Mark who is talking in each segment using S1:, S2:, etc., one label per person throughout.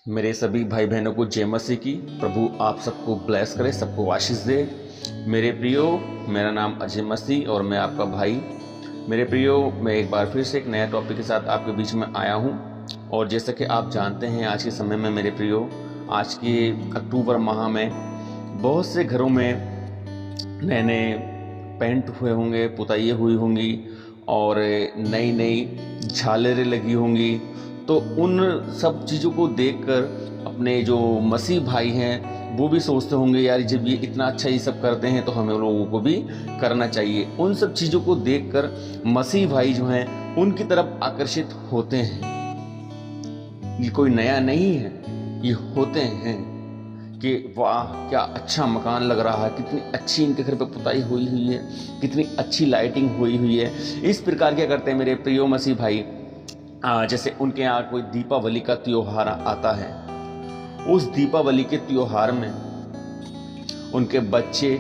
S1: मेरे सभी भाई बहनों को जय मसीह की। प्रभु आप सबको ब्लेस करे, सबको आशीष दे। मेरे प्रियो, मेरा नाम अजय मसीह और मैं आपका भाई। मेरे प्रियो, मैं एक बार फिर से एक नया टॉपिक के साथ आपके बीच में आया हूं। और जैसा कि आप जानते हैं, आज के समय में मेरे प्रियो, आज के अक्टूबर माह में बहुत से घरों में नए नए पेंट हुए होंगे, पुताई हुई होंगी और नई नई झालरें लगी होंगी। तो उन सब चीज़ों को देखकर अपने जो मसीह भाई हैं वो भी सोचते होंगे, यार जब ये इतना अच्छा ये सब करते हैं तो हमें लोगों को भी करना चाहिए। उन सब चीज़ों को देखकर मसीह भाई जो हैं उनकी तरफ आकर्षित होते हैं। ये कोई नया नहीं है, ये होते हैं कि वाह क्या अच्छा मकान लग रहा है, कितनी अच्छी इनके घर पे पुताई हुई हुई है, कितनी अच्छी लाइटिंग हुई हुई है। इस प्रकार क्या करते हैं मेरे प्रियो मसीह भाई, जैसे उनके यहाँ कोई दीपावली का त्योहार आता है, उस दीपावली के त्योहार में उनके बच्चे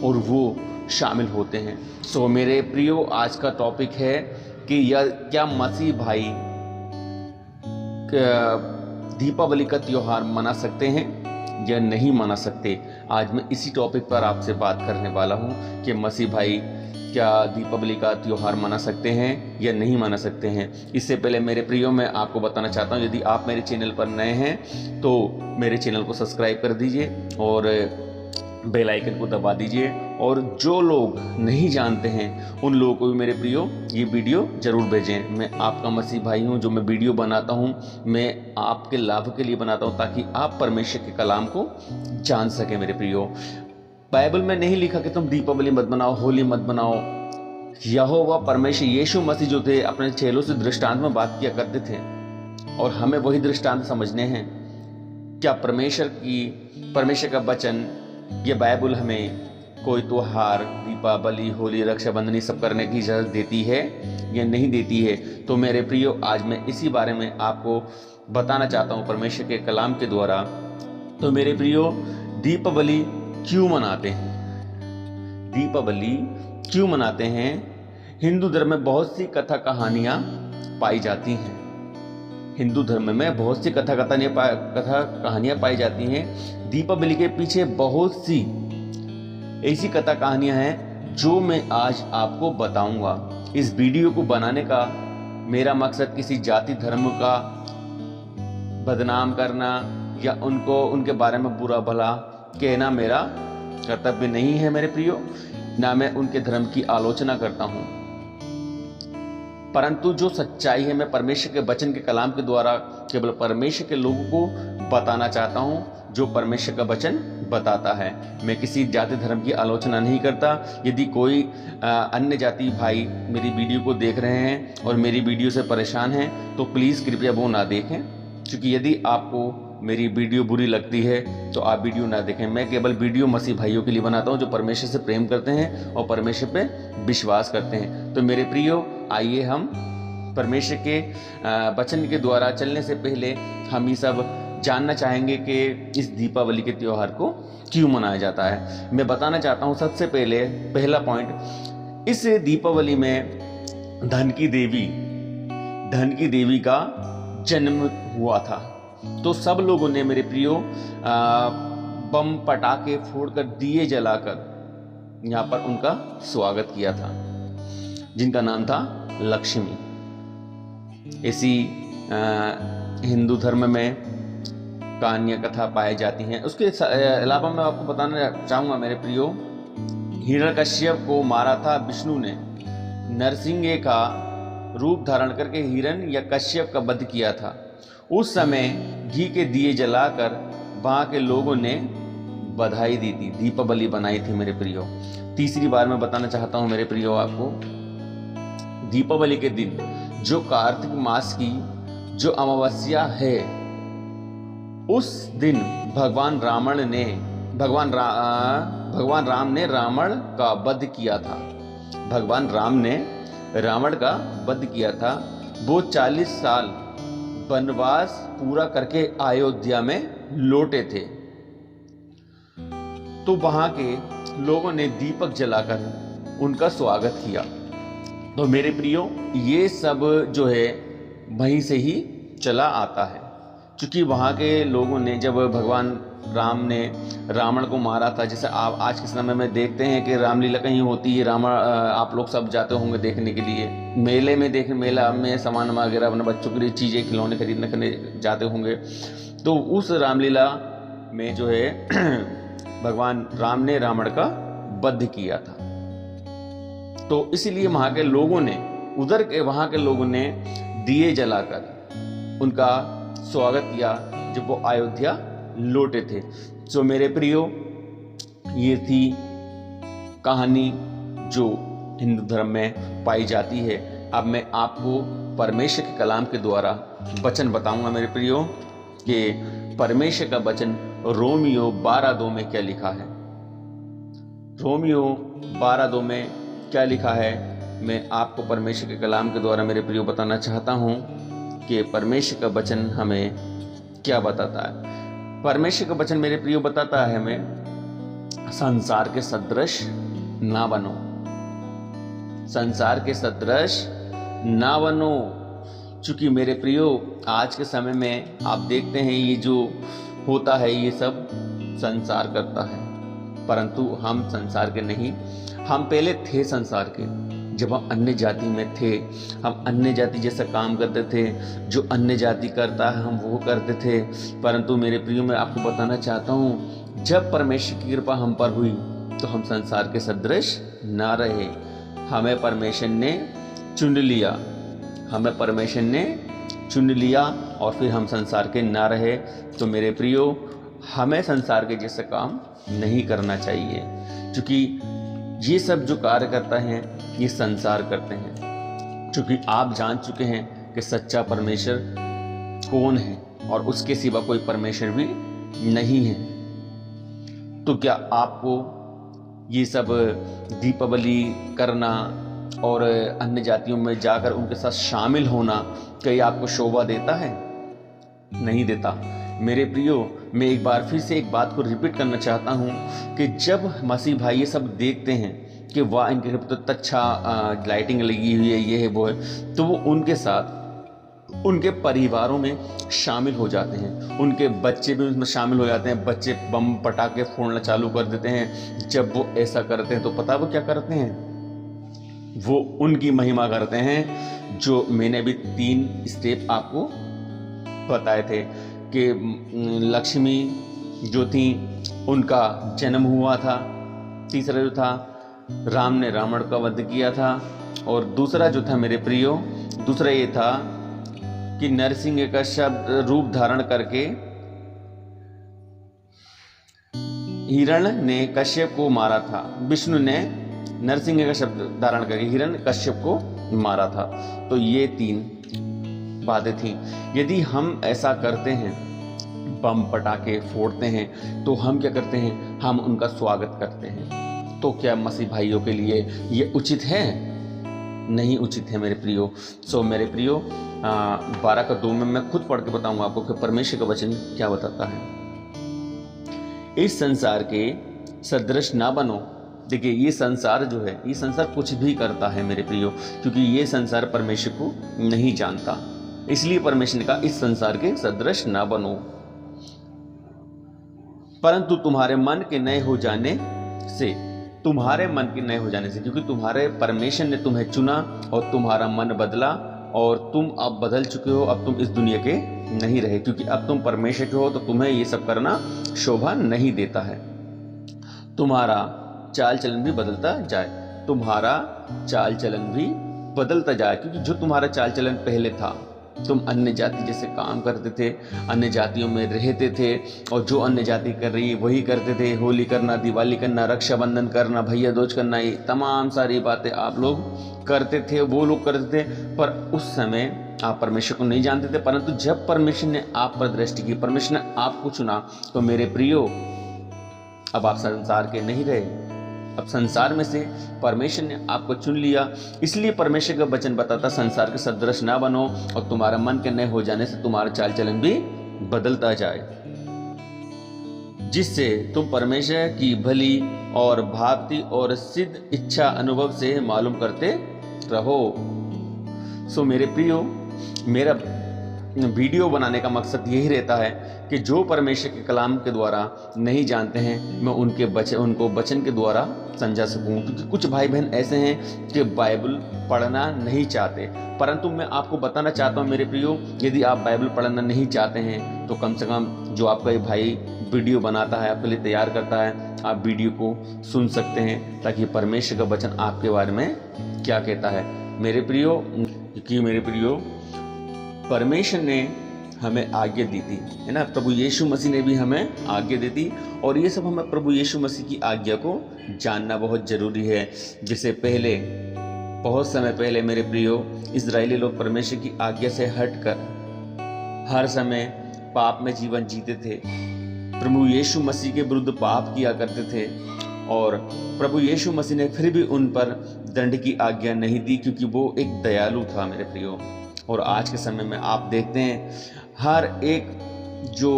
S1: और वो शामिल होते हैं। सो मेरे प्रियो, आज का टॉपिक है कि यह क्या मसीह भाई दीपावली का त्योहार मना सकते हैं या नहीं मना सकते। आज मैं इसी टॉपिक पर आपसे बात करने वाला हूँ कि मसीह भाई क्या दीपावली का त्यौहार मना सकते हैं या नहीं मना सकते हैं। इससे पहले मेरे प्रियो, मैं आपको बताना चाहता हूं, यदि आप मेरे चैनल पर नए हैं तो मेरे चैनल को सब्सक्राइब कर दीजिए और बेल आइकन को दबा दीजिए। और जो लोग नहीं जानते हैं उन लोगों को भी मेरे प्रियो ये वीडियो जरूर भेजें। मैं आपका मसीह भाई हूँ, जो मैं वीडियो बनाता हूँ मैं आपके लाभ के लिए बनाता हूँ, ताकि आप परमेश्वर के कलाम को जान सकें। मेरे प्रियो, बाइबल में नहीं लिखा कि तुम दीपावली मत बनाओ, होली मत बनाओ। यहोवा परमेश्वर यीशु मसीह जो थे अपने चेलों से दृष्टांत में बात किया करते थे और हमें वही दृष्टांत समझने हैं। क्या परमेश्वर का वचन, ये बाइबल हमें कोई त्योहार, दीपावली, होली, रक्षाबंधन सब करने की इजाज़त देती है या नहीं देती है? तो मेरे प्रियो, आज मैं इसी बारे में आपको बताना चाहता हूँ परमेश्वर के कलाम के द्वारा। तो मेरे प्रियो, दीपावली क्यों मनाते हैं? दीपावली क्यों मनाते हैं? हिंदू धर्म में बहुत सी कथा कहानियां पाई जाती हैं। हिंदू धर्म में बहुत सी कथा कहानियां पाई जाती हैं। दीपावली के पीछे बहुत सी ऐसी कथा कहानियां हैं जो मैं आज आपको बताऊंगा। इस वीडियो को बनाने का मेरा मकसद किसी जाति धर्म का बदनाम करना या उनके बारे में बुरा भला कहना मेरा कर्तव्य नहीं है मेरे प्रियो। ना मैं उनके धर्म की आलोचना करता हूं, परंतु जो सच्चाई है मैं परमेश्वर के वचन के कलाम के द्वारा केवल परमेश्वर के लोगों को बताना चाहता हूं, जो परमेश्वर का वचन बताता है। मैं किसी जाति धर्म की आलोचना नहीं करता। यदि कोई अन्य जाति भाई मेरी वीडियो को देख रहे हैं और मेरी वीडियो से परेशान हैं तो प्लीज़ कृपया वो ना देखें, क्योंकि यदि आपको मेरी वीडियो बुरी लगती है तो आप वीडियो ना देखें। मैं केवल वीडियो मसीह भाइयों के लिए बनाता हूं, जो परमेश्वर से प्रेम करते हैं और परमेश्वर पे विश्वास करते हैं। तो मेरे प्रियो, आइए हम परमेश्वर के वचन के द्वारा चलने से पहले हम ये सब जानना चाहेंगे कि इस दीपावली के त्यौहार को क्यों मनाया जाता है। मैं बताना चाहता हूँ सबसे पहले, पहला पॉइंट, इस दीपावली में धन की देवी का जन्म हुआ था। तो सब लोगों ने मेरे प्रियो बम पटाखे फोड़कर, दिए जलाकर यहाँ पर उनका स्वागत किया था, जिनका नाम था लक्ष्मी। ऐसी हिंदू धर्म में कहानियां कथा पाई जाती हैं। उसके अलावा मैं आपको बताना चाहूँगा मेरे प्रियो, हिरण्यकश्यप को मारा था विष्णु ने। नरसिंह का रूप धारण करके हिरण या कश्यप का वध किया था। उस समय घी के दिए जलाकर वहाँ के लोगों ने बधाई दी थी, दीपावली बनाई थी मेरे प्रियो। तीसरी बार मैं बताना चाहता हूँ मेरे प्रियो आपको, दीपावली के दिन जो कार्तिक मास की जो अमावस्या है, उस दिन भगवान राम ने रावण का वध किया था। भगवान राम ने रावण का वध किया था। वो 40 साल वनवास पूरा करके अयोध्या में लौटे थे। तो वहां के लोगों ने दीपक जलाकर उनका स्वागत किया। तो मेरे प्रियो, ये सब जो है वहीं से ही चला आता है। चूँकि वहाँ के लोगों ने जब भगवान राम ने रावण को मारा था, जैसे आप आज के समय में देखते हैं कि रामलीला कहीं होती है, रावण आप लोग सब जाते होंगे देखने के लिए, मेला में सामान वगैरह अपने बच्चों के लिए चीज़ें खिलौने खरीदने करने जाते होंगे। तो उस रामलीला में जो है भगवान राम ने रावण का वध किया था। तो इसीलिए वहाँ के लोगों ने वहाँ के लोगों ने दिए जलाकर उनका स्वागत किया जब वो अयोध्या लौटे थे। तो मेरे प्रियो, ये थी कहानी जो हिंदू धर्म में पाई जाती है। अब मैं आपको परमेश्वर के कलाम के द्वारा वचन बताऊंगा मेरे प्रियो कि परमेश्वर का वचन रोमियो 12:2 में क्या लिखा है। रोमियो 12:2 में क्या लिखा है, मैं आपको परमेश्वर के कलाम के द्वारा मेरे प्रियो बताना चाहता हूँ कि परमेश्वर का वचन हमें क्या बताता है। परमेश्वर का वचन मेरे प्रियो बताता है हमें, संसार के सदृश ना बनो, संसार के सदृश ना बनो। चूंकि मेरे प्रियो आज के समय में आप देखते हैं ये जो होता है ये सब संसार करता है, परंतु हम संसार के नहीं, हम पहले थे संसार के। जब हम अन्य जाति में थे, हम अन्य जाति जैसा काम करते थे, जो अन्य जाति करता है हम वो करते थे। परंतु मेरे प्रियो मैं आपको बताना चाहता हूँ, जब परमेश्वर की कृपा हम पर हुई तो हम संसार के सदृश ना रहे। हमें परमेश्वर ने चुन लिया, हमें परमेश्वर ने चुन लिया और फिर हम संसार के ना रहे। तो मेरे प्रियो, हमें संसार के जैसा काम नहीं करना चाहिए, क्योंकि ये सब जो कार्य करता है ये संसार करते हैं। क्योंकि आप जान चुके हैं कि सच्चा परमेश्वर कौन है और उसके सिवा कोई परमेश्वर भी नहीं है। तो क्या आपको ये सब दीपावली करना और अन्य जातियों में जाकर उनके साथ शामिल होना कहीं आपको शोभा देता है? नहीं देता। मेरे प्रियो, मैं एक बार फिर से एक बात को रिपीट करना चाहता हूँ कि जब मसीह भाई ये सब देखते हैं कि वाह इनके घर पर तो अच्छा लाइटिंग लगी हुई है, ये है वो है, तो वो उनके साथ उनके परिवारों में शामिल हो जाते हैं। उनके बच्चे भी उसमें शामिल हो जाते हैं। बच्चे बम पटाखे फोड़ना चालू कर देते हैं। जब वो ऐसा करते हैं तो पता वो क्या करते हैं, वो उनकी महिमा करते हैं। जो मैंने भी 3 स्टेप आपको बताए थे कि लक्ष्मी जो थी उनका जन्म हुआ था, तीसरा जो था राम ने रावण का वध किया था, और दूसरा जो था मेरे प्रियो, दूसरा ये था कि नरसिंह का शब्द रूप धारण करके हिरण ने कश्यप को मारा था। विष्णु ने नरसिंह का शब्द धारण करके हिरण कश्यप को मारा था। तो ये 3 बातें थी। यदि हम ऐसा करते हैं, बम पटाखे फोड़ते हैं, तो हम क्या करते हैं, हम उनका स्वागत करते हैं। तो क्या मसीह भाइयों के लिए ये उचित है? नहीं उचित है मेरे प्रियो। सो मेरे प्रियो 12:2 में मैं खुद पढ़ के बताऊंगा आपको कि परमेश्वर का वचन क्या बताता है। इस संसार के सदृश ना बनो। देखिए, ये संसार जो है, ये संसार कुछ भी करता है मेरे प्रियो, क्योंकि ये संसार परमेश्वर को नहीं जानता। इसलिए परमेश्वर ने कहा इस संसार के सदृश ना बनो, परंतु तुम्हारे मन के नए हो जाने से, तुम्हारे मन के नए हो जाने से, क्योंकि तुम्हारे परमेश्वर ने तुम्हें चुना और तुम्हारा मन बदला और तुम अब बदल चुके हो। अब तुम इस दुनिया के नहीं रहे, क्योंकि अब तुम परमेश्वर के हो, तो तुम्हें ये सब करना शोभा नहीं देता है। तुम्हारा चाल चलन भी बदलता जाए, तुम्हारा चाल चलन भी बदलता जाए, क्योंकि जो तुम्हारा चाल चलन पहले था, तुम अन्य जाति जैसे काम करते थे, अन्य जातियों में रहते थे, और जो अन्य जाति कर रही है वही करते थे। होली करना, दिवाली करना, रक्षाबंधन करना, भैया दूज करना, ये तमाम सारी बातें आप लोग करते थे, वो लोग करते थे। पर उस समय आप परमेश्वर को नहीं जानते थे। परंतु जब परमेश्वर ने आप पर दृष्टि की, परमेश्वर ने आपको चुना, तो मेरे प्रियो अब आप संसार के नहीं रहे। अब संसार में से परमेश्वर ने आपको चुन लिया। इसलिए परमेश्वर का वचन बताता, संसार के सदृश ना बनो और तुम्हारा मन के नए हो जाने से तुम्हारा चाल चलन भी बदलता जाए, जिससे तुम परमेश्वर की भली और भावती और सिद्ध इच्छा अनुभव से मालूम करते रहो। सो मेरे प्रियो, मेरा वीडियो बनाने का मकसद यही रहता है कि जो परमेश्वर के कलाम के द्वारा नहीं जानते हैं, मैं उनको वचन के द्वारा समझा सकूं। क्योंकि कुछ भाई बहन ऐसे हैं कि बाइबल पढ़ना नहीं चाहते, परंतु मैं आपको बताना चाहता हूं मेरे प्रियो, यदि आप बाइबल पढ़ना नहीं चाहते हैं तो कम से कम जो आपका ये भाई वीडियो बनाता है, आपके लिए तैयार करता है, आप वीडियो को सुन सकते हैं, ताकि परमेश्वर का वचन आपके बारे में क्या कहता है मेरे प्रियो। क्योंकि मेरे प्रियो, परमेश्वर ने हमें आज्ञा दी थी, है ना, प्रभु यीशु मसीह ने भी हमें आज्ञा दी थी, और ये सब हमें प्रभु यीशु मसीह की आज्ञा को जानना बहुत ज़रूरी है। जिससे पहले, बहुत समय पहले मेरे प्रियो, इजरायली लोग परमेश्वर की आज्ञा से हटकर हर समय पाप में जीवन जीते थे, प्रभु यीशु मसीह के विरुद्ध पाप किया करते थे, और प्रभु यीशु मसीह ने फिर भी उन पर दंड की आज्ञा नहीं दी, क्योंकि वो एक दयालु था मेरे प्रियो। और आज के समय में आप देखते हैं हर एक जो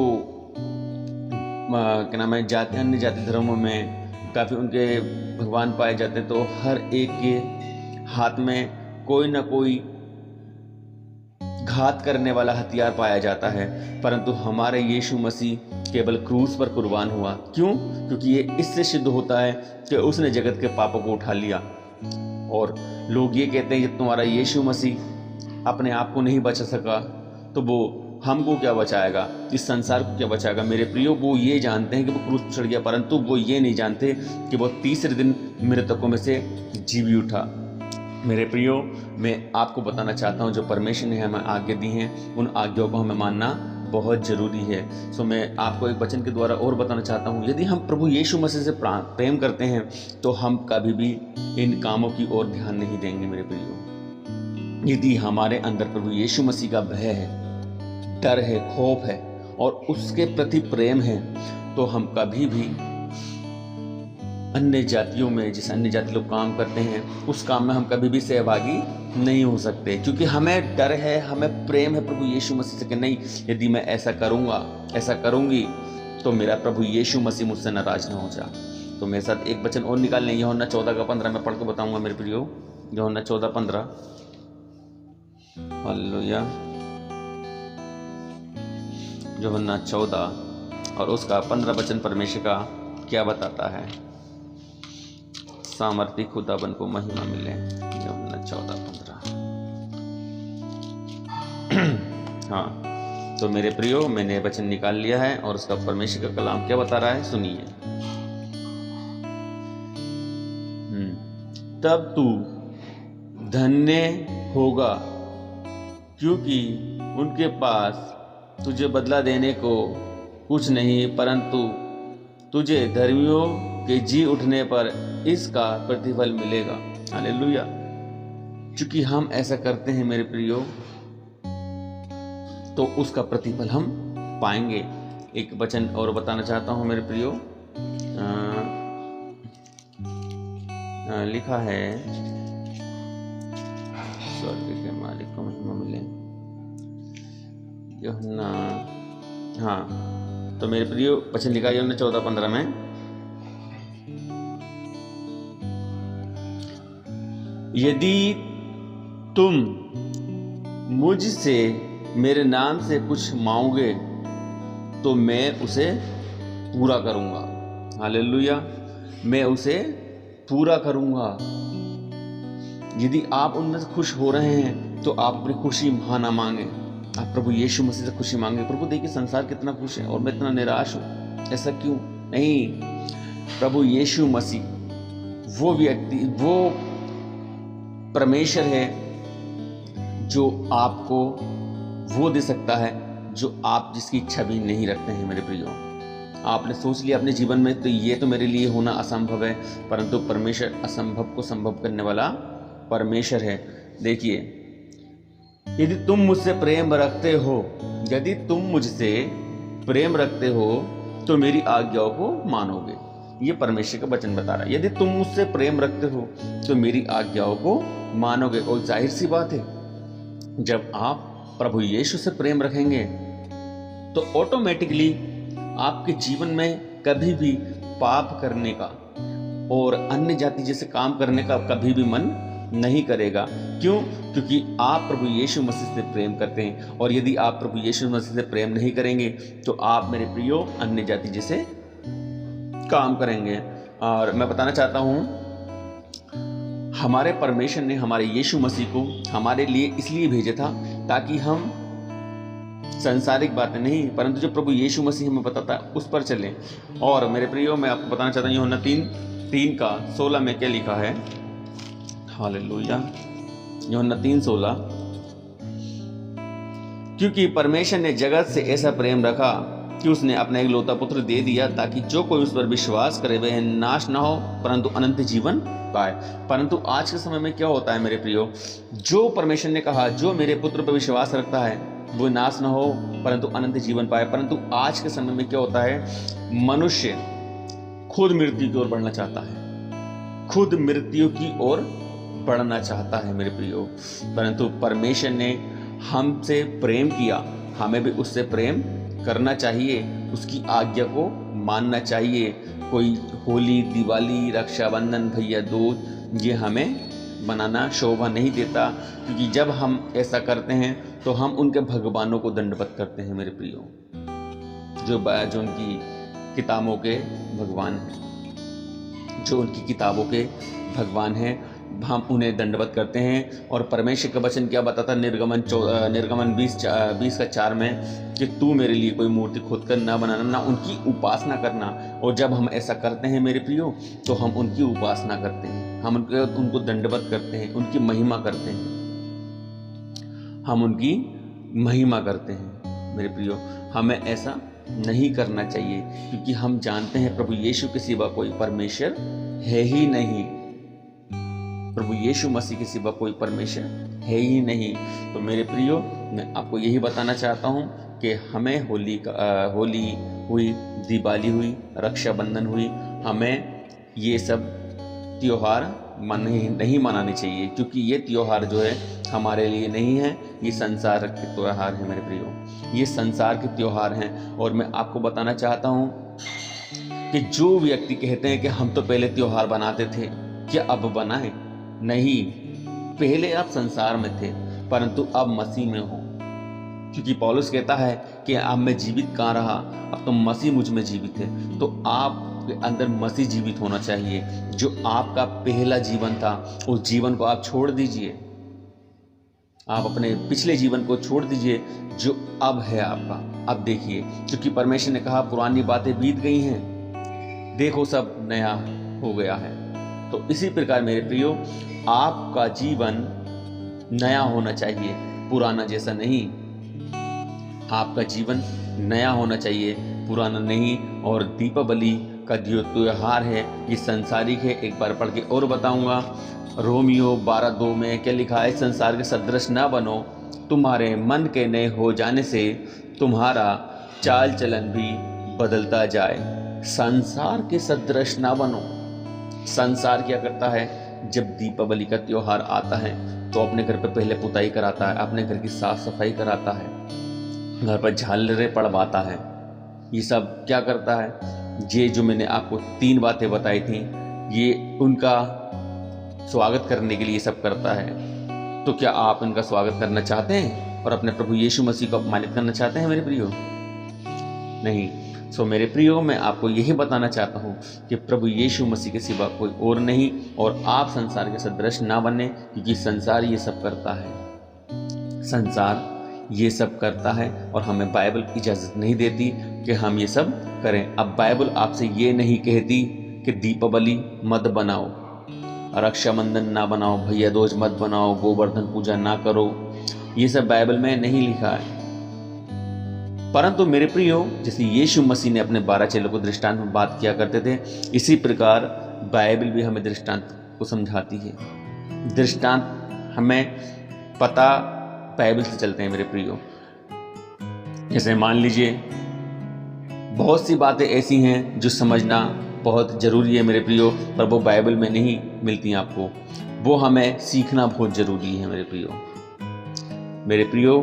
S1: क्या नाम है अन्य जाति धर्मों में काफ़ी उनके भगवान पाए जाते, तो हर एक के हाथ में कोई ना कोई घात करने वाला हथियार पाया जाता है, परंतु हमारे यीशु मसीह केवल क्रूस पर कुर्बान हुआ। क्यों? क्योंकि ये इससे सिद्ध होता है कि उसने जगत के पापों को उठा लिया। और लोग ये कहते हैं कि तुम्हारा यीशु मसीह अपने आप को नहीं बचा सका, तो वो हमको क्या बचाएगा, इस संसार को क्या बचाएगा। मेरे प्रियो, वो ये जानते हैं कि वो क्रूस पर चढ़ गया, परंतु वो ये नहीं जानते कि वो तीसरे दिन मृतकों में से जी भी उठा। मेरे प्रियो, मैं आपको बताना चाहता हूँ, जो परमेश्वर ने हमें आज्ञा दी हैं, उन आज्ञाओं को हमें मानना बहुत ज़रूरी है। सो मैं आपको एक वचन के द्वारा और बताना चाहता हूँ, यदि हम प्रभु यीशु मसीह से प्रेम करते हैं तो हम कभी भी इन कामों की ओर ध्यान नहीं देंगे मेरे प्रियो। यदि हमारे अंदर प्रभु यीशु मसीह का भय है, डर है, खौफ है और उसके प्रति प्रेम है, तो हम कभी भी अन्य जातियों में, जिस अन्य जाति लोग काम करते हैं, उस काम में हम कभी भी सहभागी नहीं हो सकते। क्योंकि हमें डर है, हमें प्रेम है प्रभु यीशु मसीह से कि नहीं, यदि मैं ऐसा करूँगा, ऐसा करूँगी, तो मेरा प्रभु यीशु मसीह मुझसे नाराज ना हो जा। तो मेरे साथ एक वचन और निकाल लें, यूहन्ना 14:15 में पढ़ के बताऊँगा मेरे प्रियो। यूहन्ना 14:15, हालेलुया। यूहन्ना 14 और उसका 15 वचन परमेश्वर का क्या बताता है। सामर्थी खुदाबंद को महिमा मिले। यूहन्ना 14:15। हाँ, तो मेरे प्रियो, मैंने वचन निकाल लिया है और उसका परमेश्वर का कलाम क्या बता रहा है, सुनिए। तब तू धन्य होगा, क्योंकि उनके पास तुझे बदला देने को कुछ नहीं, परंतु तुझे धर्मियों के जी उठने पर इसका प्रतिफल मिलेगा। हालेलुया। क्योंकि हम ऐसा करते हैं मेरे प्रियो, तो उसका प्रतिफल हम पाएंगे। एक वचन और बताना चाहता हूं मेरे प्रियो, लिखा है, स्वर्ग के मालिक को महिमा मिले। यूहन्ना, हाँ, तो मेरे प्रियो वचन लिखा है यूहन्ना 14:15 में, यदि तुम मुझसे मेरे नाम से कुछ मांगोगे तो मैं उसे पूरा करूंगा। हालेलुया, मैं उसे पूरा करूंगा। यदि आप उनमें से खुश हो रहे हैं तो आप अपनी खुशी वहां ना मांगे, आप प्रभु यीशु मसीह से खुशी मांगे। प्रभु देखिए संसार कितना खुश है और मैं इतना निराश हूं, ऐसा क्यों? नहीं, प्रभु यीशु मसीह वो व्यक्ति, वो परमेश्वर है जो आपको वो दे सकता है जो आप जिसकी इच्छा भी नहीं रखते हैं मेरे प्रियो। आपने सोच लिया अपने जीवन में तो ये तो मेरे लिए होना असंभव है, परंतु परमेश्वर असंभव को संभव करने वाला परमेश्वर है। देखिए, यदि तुम मुझसे प्रेम रखते हो, यदि तुम मुझसे प्रेम रखते हो तो मेरी आज्ञाओं को मानोगे। ये परमेश्वर का वचन बता रहा है, यदि तुम मुझसे प्रेम रखते हो तो मेरी आज्ञाओं को मानोगे। और जाहिर सी बात है, जब आप प्रभु यीशु से प्रेम रखेंगे तो ऑटोमेटिकली आपके जीवन में कभी भी पाप करने का और अन्य जाति जैसे काम करने का कभी भी मन नहीं करेगा। क्यों? क्योंकि आप प्रभु यीशु मसीह से प्रेम करते हैं, और यदि आप प्रभु यीशु मसीह से प्रेम नहीं करेंगे तो आप मेरे प्रियो अन्य जाति जैसे काम करेंगे। और मैं बताना चाहता हूँ, हमारे परमेश्वर ने हमारे यीशु मसीह को हमारे लिए इसलिए भेजा था ताकि हम सांसारिक बातें नहीं, परंतु जो प्रभु यीशु मसीह हमें बताता है उस पर चलें। और मेरे प्रियो, मैं आपको बताना चाहता हूँ यूहन्ना 3:16 में क्या लिखा है। हालेलुया। यूहन्ना 3:16, क्योंकि परमेश्वर ने जगत से ऐसा प्रेम रखा कि उसने अपना एकलौता पुत्र दे दिया ताकि जो कोई उस पर विश्वास करे वह नाश न हो परंतु अनंत जीवन पाए। परंतु आज के समय में क्या होता है मेरे प्रियो, जो परमेश्वर ने कहा जो मेरे पुत्र पर विश्वास रखता है वो नाश न हो परंतु अनंत जीवन पाए, परंतु आज के समय में क्या होता है, मनुष्य खुद मृत्यु की ओर बढ़ना चाहता है, खुद मृत्यु की ओर बढ़ना चाहता है मेरे प्रियो। परंतु परमेश्वर ने हमसे प्रेम किया, हमें भी उससे प्रेम करना चाहिए, उसकी आज्ञा को मानना चाहिए। कोई होली, दिवाली, रक्षाबंधन, भैया दूज ये हमें मनाना शोभा नहीं देता, क्योंकि जब हम ऐसा करते हैं तो हम उनके भगवानों को दंडवत करते हैं मेरे प्रियो, जो उनकी किताबों के भगवान हैं, जो उनकी किताबों के भगवान हैं, हम उन्हें दंडवत करते हैं। और परमेश्वर का वचन क्या बताता, निर्गमन 20:4 में कि तू मेरे लिए कोई मूर्ति खोद कर ना बनाना, ना उनकी उपासना करना। और जब हम ऐसा करते हैं मेरे प्रियो तो हम उनकी उपासना करते हैं, हम उनको दंडवत करते हैं, उनकी महिमा करते हैं, हम उनकी महिमा करते हैं मेरे प्रियो। हमें ऐसा नहीं करना चाहिए, क्योंकि हम जानते हैं प्रभु यीशु के सिवा कोई परमेश्वर है ही नहीं, प्रभु यीशु मसीह के सिवा कोई परमेश्वर है ही नहीं। तो मेरे प्रियो, मैं आपको यही बताना चाहता हूँ कि हमें होली हुई, दिवाली हुई, रक्षाबंधन हुई, हमें ये सब त्योहार नहीं मनाने चाहिए, क्योंकि ये त्योहार जो है हमारे लिए नहीं है, ये संसार के त्योहार हैं मेरे प्रियो, ये संसार के त्योहार हैं। और मैं आपको बताना चाहता हूँ कि जो व्यक्ति कहते हैं कि हम तो पहले त्योहार बनाते थे, क्या अब बनाए? नहीं, पहले आप संसार में थे परंतु अब मसीह में हो, क्योंकि पौलुस कहता है कि अब मैं जीवित कहाँ रहा, अब तो मसीह मुझ में जीवित है। तो आपके अंदर मसीह जीवित होना चाहिए। जो आपका पहला जीवन था उस जीवन को आप छोड़ दीजिए, आप अपने पिछले जीवन को छोड़ दीजिए जो अब है आपका। अब देखिए, क्योंकि परमेश्वर ने कहा पुरानी बातें बीत गई हैं, देखो सब नया हो गया है। तो इसी प्रकार मेरे प्रियो, आपका जीवन नया होना चाहिए, पुराना जैसा नहीं। आपका जीवन नया होना चाहिए, पुराना नहीं। और दीपावली का जो त्योहार है ये सांसारिक है। एक बार पढ़ के और बताऊंगा, रोमियो 12:2 में क्या लिखा है, संसार के सदृश न बनो, तुम्हारे मन के नए हो जाने से तुम्हारा चाल चलन भी बदलता जाए। संसार के सदृश न बनो। संसार क्या करता है, जब दीपावली का त्योहार आता है तो अपने घर पर पहले पुताई कराता है, अपने घर की साफ सफाई कराता है, घर पर झालरें पड़वाता है। ये सब क्या करता है, ये जो मैंने आपको 3 बातें बताई थी, ये उनका स्वागत करने के लिए सब करता है। तो क्या आप इनका स्वागत करना चाहते हैं और अपने प्रभु यीशु मसीह को अपमानित करना चाहते हैं मेरे प्रियो? नहीं। सो मेरे प्रियो, मैं आपको यही बताना चाहता हूँ कि प्रभु यीशु मसीह के सिवा कोई और नहीं, और आप संसार के सदृश ना बने, क्योंकि संसार ये सब करता है, संसार ये सब करता है और हमें बाइबल इजाज़त नहीं देती कि हम ये सब करें। अब बाइबल आपसे ये नहीं कहती कि दीपावली मत बनाओ, रक्षाबंधन ना बनाओ, भैया दूज मत बनाओ, गोवर्धन पूजा ना करो, ये सब बाइबल में नहीं लिखा है। परंतु मेरे प्रियो, जैसे यीशु मसीह ने अपने 12 चेलों को दृष्टांत में बात किया करते थे, इसी प्रकार बाइबल भी हमें दृष्टांत को समझाती है। दृष्टांत हमें पता बाइबल से चलते हैं मेरे प्रियो। जैसे मान लीजिए, बहुत सी बातें ऐसी हैं जो समझना बहुत ज़रूरी है मेरे प्रियो, पर वो बाइबल में नहीं मिलती आपको, वो हमें सीखना बहुत ज़रूरी है मेरे प्रियो। मेरे प्रियो,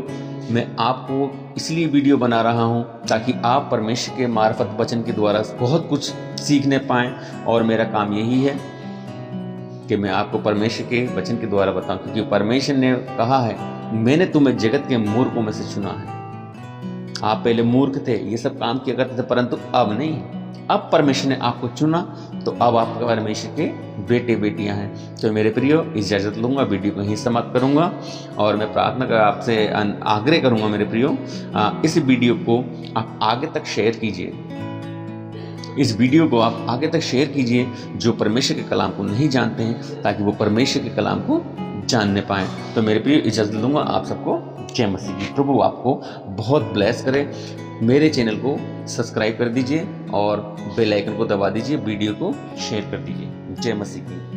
S1: मैं आपको इसलिए वीडियो बना रहा हूं ताकि आप परमेश्वर के मार्फत वचन के द्वारा बहुत कुछ सीखने पाएं, और मेरा काम यही है कि मैं आपको परमेश्वर के वचन के द्वारा बताऊं, क्योंकि परमेश्वर ने कहा है, मैंने तुम्हें जगत के मूर्खों में से चुना है। आप पहले मूर्ख थे, ये सब काम किया करते थे, परंतु अब नहीं। अब परमेश्वर ने आपको चुना, तो अब आप परमेश्वर के बेटे बेटियां हैं। तो मेरे प्रियो, इजाज़त लूँगा, वीडियो को यहीं समाप्त करूँगा और मैं प्रार्थना कर आपसे आग्रह करूँगा मेरे प्रियो, इस वीडियो को आप आगे तक शेयर कीजिए। इस वीडियो को आप आगे तक शेयर कीजिए जो परमेश्वर के कलाम को नहीं जानते हैं, ताकि वो परमेश्वर के कलाम को जानने पाएँ। तो मेरे प्रियो, इजाज़त लूँगा, आप सबको जय मसीह की। प्रभु आपको बहुत ब्लेस करे। मेरे चैनल को सब्सक्राइब कर दीजिए और बेल आइकन को दबा दीजिए, वीडियो को शेयर कर दीजिए। जय मसीह की।